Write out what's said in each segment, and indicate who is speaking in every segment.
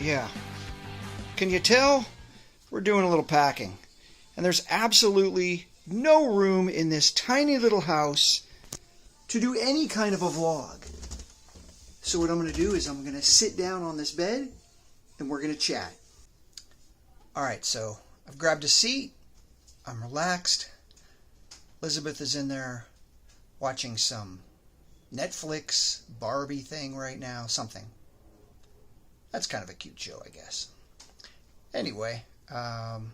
Speaker 1: Yeah. Can you tell? We're doing a little packing. And there's absolutely no room in this tiny little house to do any kind of a vlog. So what I'm going to do is I'm going to sit down on this bed and we're going to chat. Alright, so I've grabbed a seat. I'm relaxed. Elizabeth is in there watching some Netflix Barbie thing right now. Something. That's kind of a cute show, I guess. Anyway, and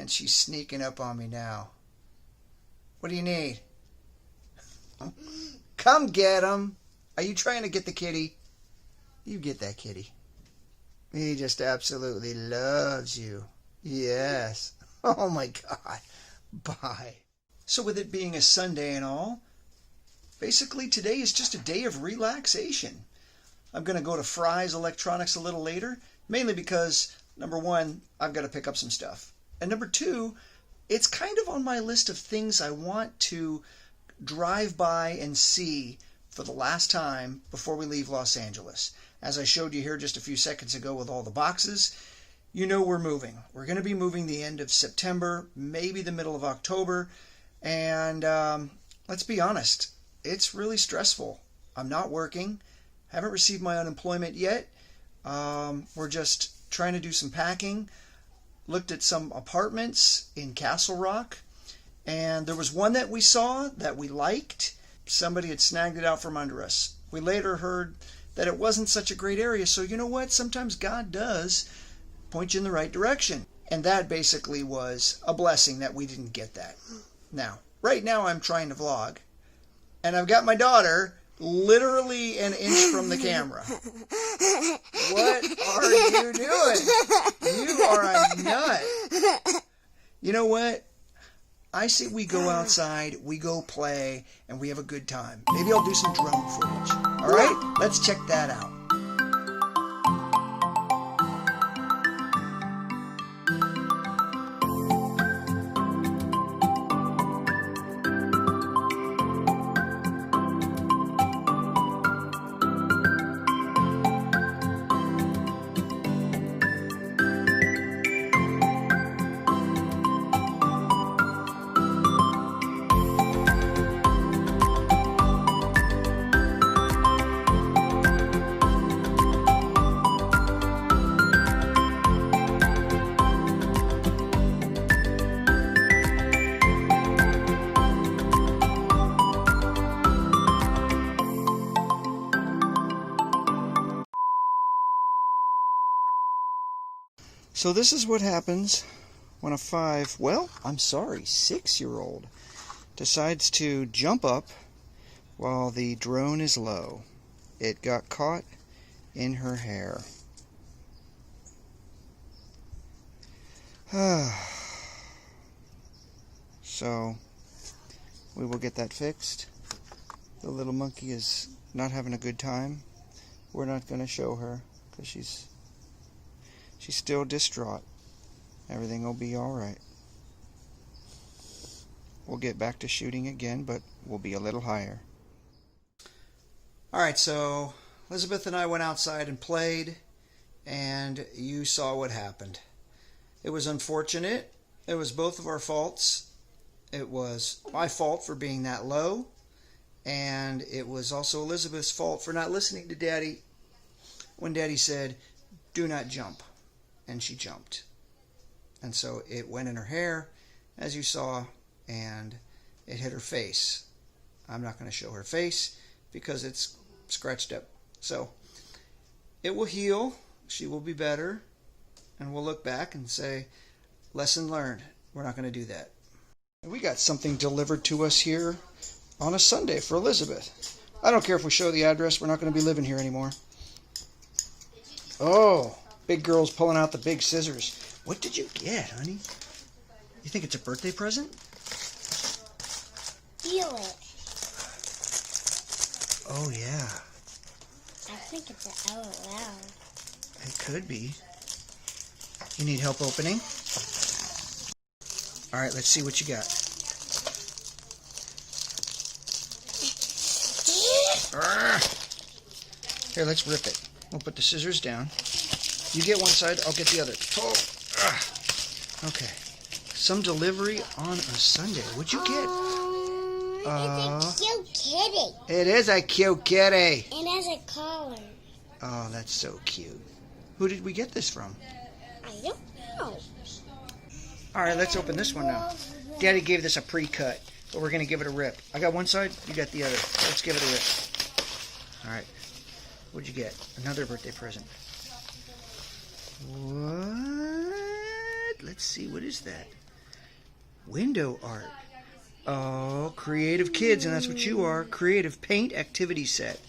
Speaker 1: she's sneaking up on me now. What do you need? Come get him. Are you trying to get the kitty? You get that kitty. He just absolutely loves you. Yes. Oh my God. Bye. So with it being a Sunday and all, basically today is just a day of relaxation. I'm going to go to Fry's Electronics a little later, mainly because, number one, I've got to pick up some stuff. And number two, it's kind of on my list of things I want to drive by and see for the last time before we leave Los Angeles. As I showed you here just a few seconds ago with all the boxes, you know we're moving. We're going to be moving the end of September, maybe the middle of October. And let's be honest, it's really stressful. I'm not working. Haven't received my unemployment yet. We're just trying to do some packing. Looked at some apartments in Castle Rock. And there was one that we saw that we liked. Somebody had snagged it out from under us. We later heard that it wasn't such a great area. So you know what? Sometimes God does point you in the right direction. And that basically was a blessing that we didn't get that. Now, right now I'm trying to vlog. And I've got my daughter literally an inch from the camera. What are you doing? You are a nut. You know what? I say we go outside, we go play, and we have a good time. Maybe I'll do some drone footage. All right? Let's check that out. So this is what happens when a 6-year-old decides to jump up while the drone is low. It got caught in her hair. So we will get that fixed. The little monkey is not having a good time. We're not going to show her because she's still distraught. Everything will be alright. We'll get back to shooting again, but we'll be a little higher. Alright, so Elizabeth and I went outside and played, and you saw what happened. It was unfortunate. It was both of our faults. It was my fault for being that low, and it was also Elizabeth's fault for not listening to Daddy when Daddy said, "Do not jump." And she jumped. And so it went in her hair, as you saw, and it hit her face. I'm not going to show her face because it's scratched up. So it will heal. She will be better. And we'll look back and say, lesson learned. We're not going to do that. We got something delivered to us here on a Sunday for Elizabeth. I don't care if we show the address. We're not going to be living here anymore. Oh. Big girl's pulling out the big scissors. What did you get, honey? You think it's a birthday present?
Speaker 2: Feel it.
Speaker 1: Oh, yeah.
Speaker 2: I think it's an LOL.
Speaker 1: It could be. You need help opening? All right, let's see what you got. Here, let's rip it. We'll put the scissors down. You get one side, I'll get the other. Okay. Some delivery on a Sunday. What'd you get?
Speaker 2: It's a cute kitty.
Speaker 1: It is a cute kitty.
Speaker 2: It has a collar.
Speaker 1: Oh, that's so cute. Who did we get this from?
Speaker 2: I don't know.
Speaker 1: All right, let's open this one now. Daddy gave this a pre-cut, but we're going to give it a rip. I got one side, you got the other. Let's give it a rip. All right. What'd you get? Another birthday present. What? Let's see. What is that? Window art. Oh, creative kids, and that's what you are. Creative paint activity set.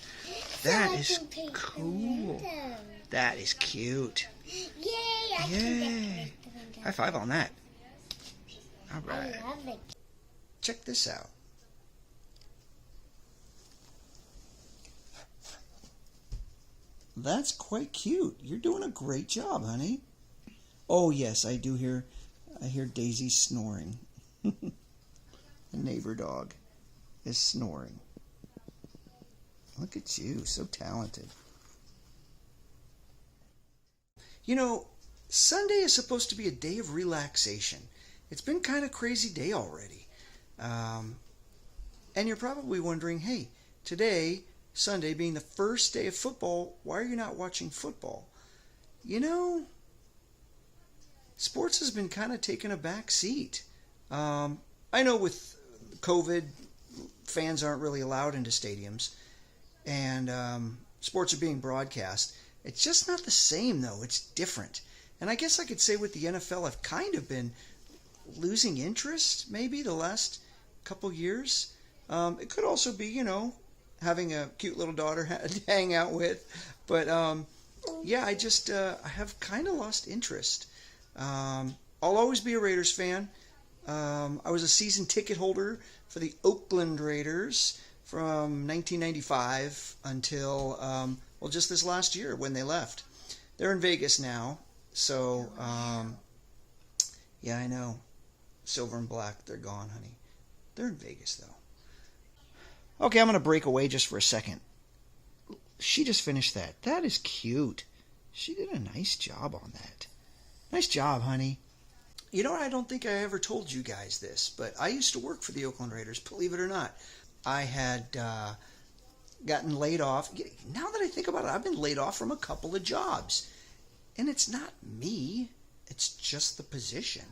Speaker 1: That is cool. That is cute.
Speaker 2: Yay!
Speaker 1: Yay. High five on that. All right.
Speaker 2: I love it.
Speaker 1: Check this out. That's quite cute. You're doing a great job, honey. Oh, yes, I hear Daisy snoring. The neighbor dog is snoring. Look at you, so talented. You know, Sunday is supposed to be a day of relaxation. It's been kind of crazy day already. And you're probably wondering, hey, today, Sunday, being the first day of football, why are you not watching football? You know, sports has been kind of taking a back seat. I know with COVID, fans aren't really allowed into stadiums, and sports are being broadcast. It's just not the same, though. It's different. And I guess I could say with the NFL, I've kind of been losing interest, maybe, the last couple years. It could also be, you know, having a cute little daughter to hang out with. But, yeah, I have kind of lost interest. I'll always be a Raiders fan. I was a season ticket holder for the Oakland Raiders from 1995 until, well, just this last year when they left. They're in Vegas now. So, yeah, I know. Silver and black, they're gone, honey. They're in Vegas, though. Okay, I'm going to break away just for a second. She just finished that. That is cute. She did a nice job on that. Nice job, honey. You know, I don't think I ever told you guys this, but I used to work for the Oakland Raiders, believe it or not. I had gotten laid off. Now that I think about it, I've been laid off from a couple of jobs. And it's not me. It's just the position.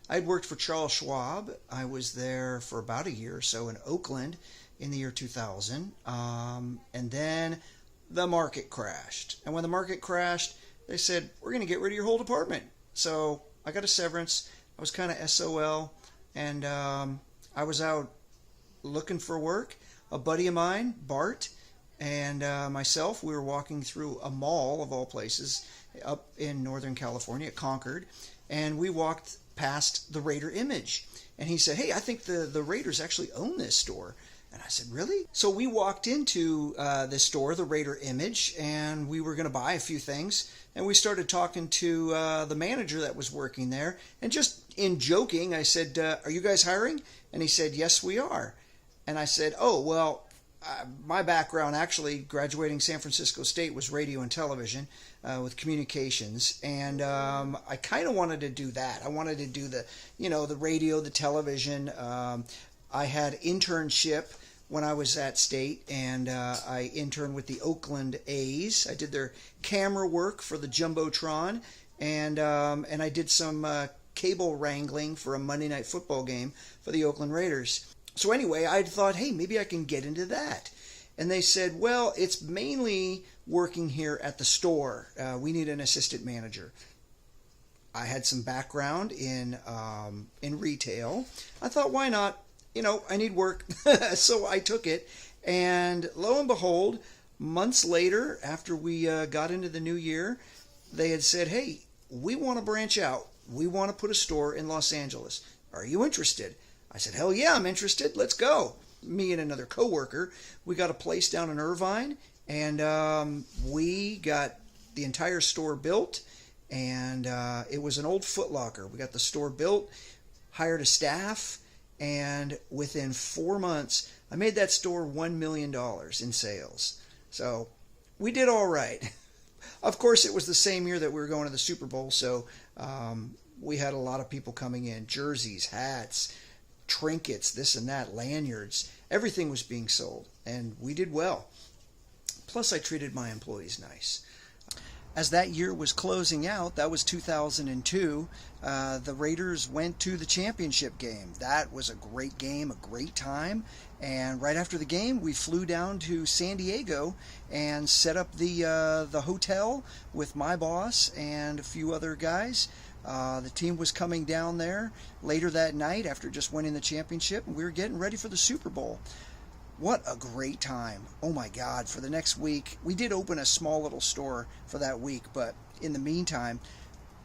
Speaker 1: I'd worked for Charles Schwab. I was there for about a year or so in Oakland in the year 2000. And then the market crashed. And when the market crashed, they said, we're going to get rid of your whole department. So I got a severance. I was kind of SOL. And I was out looking for work. A buddy of mine, Bart, and myself, we were walking through a mall, of all places, up in Northern California, at Concord, and we walked past the Raider image. And he said, hey, I think the Raiders actually own this store. And I said, really? So we walked into this store, the Raider image, and we were going to buy a few things. And we started talking to the manager that was working there. And just in joking, I said, are you guys hiring? And he said, yes, we are. And I said, oh, well, my background, actually, graduating San Francisco State, was radio and television with communications. And I kind of wanted to do that. I wanted to do the radio, the television. I had internship when I was at State, and I interned with the Oakland A's. I did their camera work for the Jumbotron, and I did some cable wrangling for a Monday Night Football game for the Oakland Raiders. So anyway, I thought, hey, maybe I can get into that. And they said, well, it's mainly working here at the store. We need an assistant manager. I had some background in retail. I thought, why not? You know, I need work. So I took it. And lo and behold, months later, after we got into the new year, they had said, hey, we want to branch out. We want to put a store in Los Angeles. Are you interested? I said, hell yeah, I'm interested. Let's go. Me and another coworker, we got a place down in Irvine, and we got the entire store built, and it was an old Foot Locker. We got the store built, hired a staff, and within 4 months, I made that store $1 million in sales. So we did all right. Of course, it was the same year that we were going to the Super Bowl, so we had a lot of people coming in. Jerseys, hats, trinkets, this and that, lanyards. Everything was being sold, and we did well. Plus, I treated my employees nice. As that year was closing out, that was 2002, the Raiders went to the championship game. That was a great game, a great time. And right after the game, we flew down to San Diego and set up the hotel with my boss and a few other guys. The team was coming down there later that night after just winning the championship, and we were getting ready for the Super Bowl. What a great time. Oh my God, for the next week, we did open a small little store for that week, but in the meantime,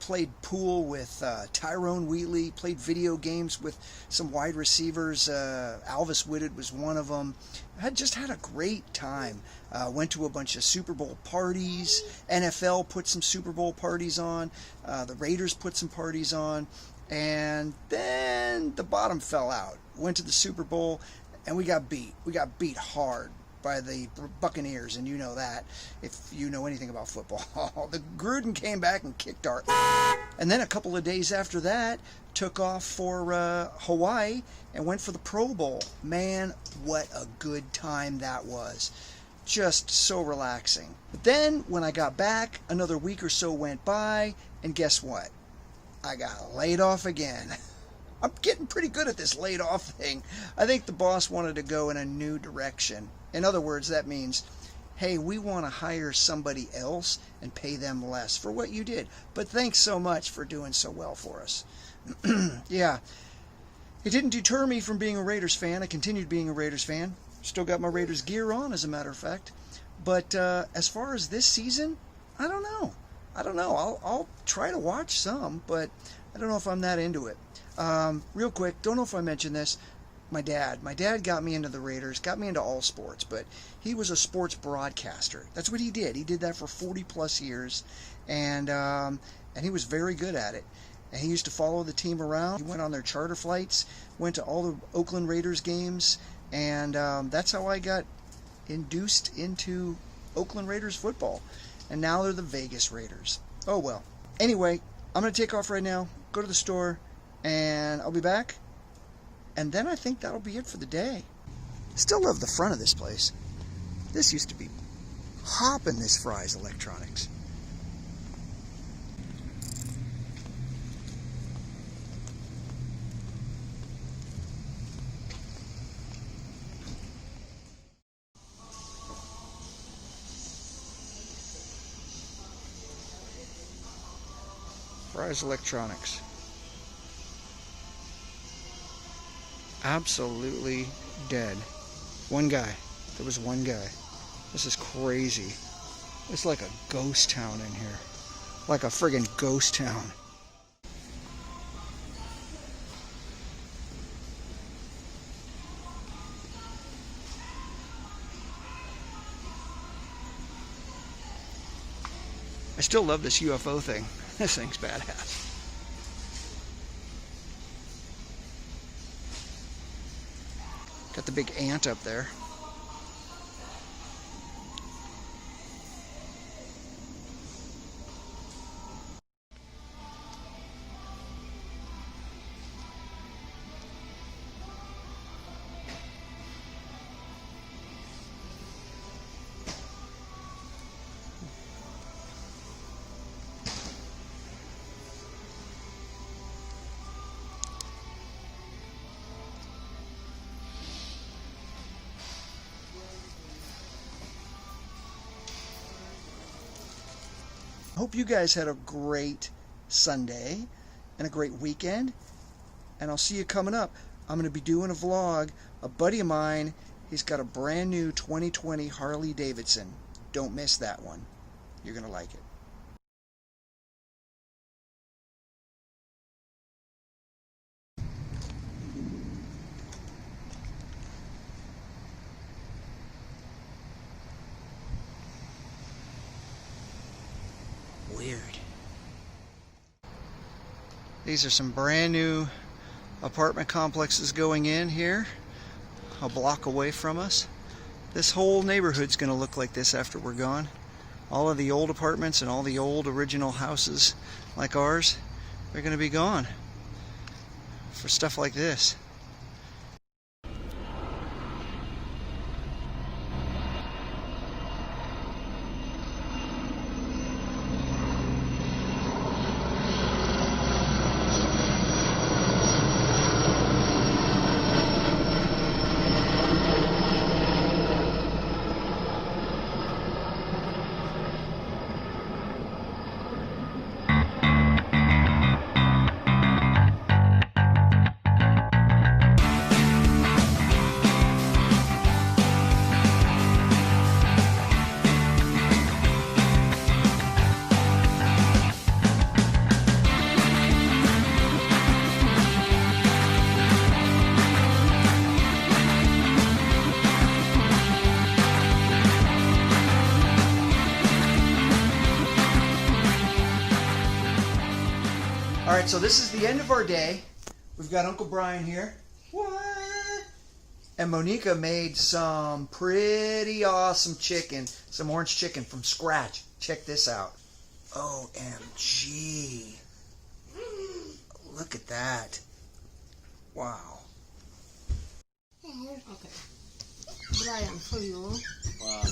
Speaker 1: played pool with Tyrone Wheatley, played video games with some wide receivers. Alvis Whitted was one of them. I just had a great time. Went to a bunch of Super Bowl parties. NFL put some Super Bowl parties on. The Raiders put some parties on. And then the bottom fell out. Went to the Super Bowl, and we got beat. We got beat hard by the Buccaneers, and you know that if you know anything about football. The Gruden came back and kicked our and then a couple of days after that took off for Hawaii and went for the Pro Bowl. Man, what a good time that was. Just so relaxing. But then when I got back, another week or so went by, and guess what? I got laid off again. I'm getting pretty good at this laid off thing. I think the boss wanted to go in a new direction. In other words, that means, hey, we want to hire somebody else and pay them less for what you did. But thanks so much for doing so well for us. Yeah. It didn't deter me from being a Raiders fan. I continued being a Raiders fan. Still got my Raiders gear on, as a matter of fact. But as far as this season, I don't know. I'll try to watch some, but I don't know if I'm that into it. Real quick, don't know if I mentioned this. My dad got me into the Raiders, got me into all sports, but he was a sports broadcaster. That's what he did. He did that for 40 plus years, and he was very good at it. And he used to follow the team around. He went on their charter flights, went to all the Oakland Raiders games, and that's how I got induced into Oakland Raiders football. And now they're the Vegas Raiders. Oh well. Anyway, I'm going to take off right now, go to the store, and I'll be back. And then I think that'll be it for the day. Still love the front of this place. This used to be hopping, this Fry's Electronics. Fry's Electronics. Absolutely dead. One guy. There was one guy. This is crazy. It's like a ghost town in here. Like a friggin' ghost town. I still love this UFO thing. This thing's badass. Got the big ant up there. Hope you guys had a great Sunday and a great weekend, and I'll see you coming up. I'm going to be doing a vlog. A buddy of mine, he's got a brand new 2020 Harley Davidson. Don't miss that one. You're going to like it. Weird. These are some brand new apartment complexes going in here, a block away from us. This whole neighborhood's going to look like this after we're gone. all of the old apartments and all the old original houses like ours are going to be gone for stuff like this. Alright, so this is the end of our day. We've got Uncle Brian here. What? And Monica made some pretty awesome chicken, some orange chicken from scratch. Check this out. OMG. Look at that. Wow.
Speaker 2: Okay. Brian, for you.
Speaker 3: Wow.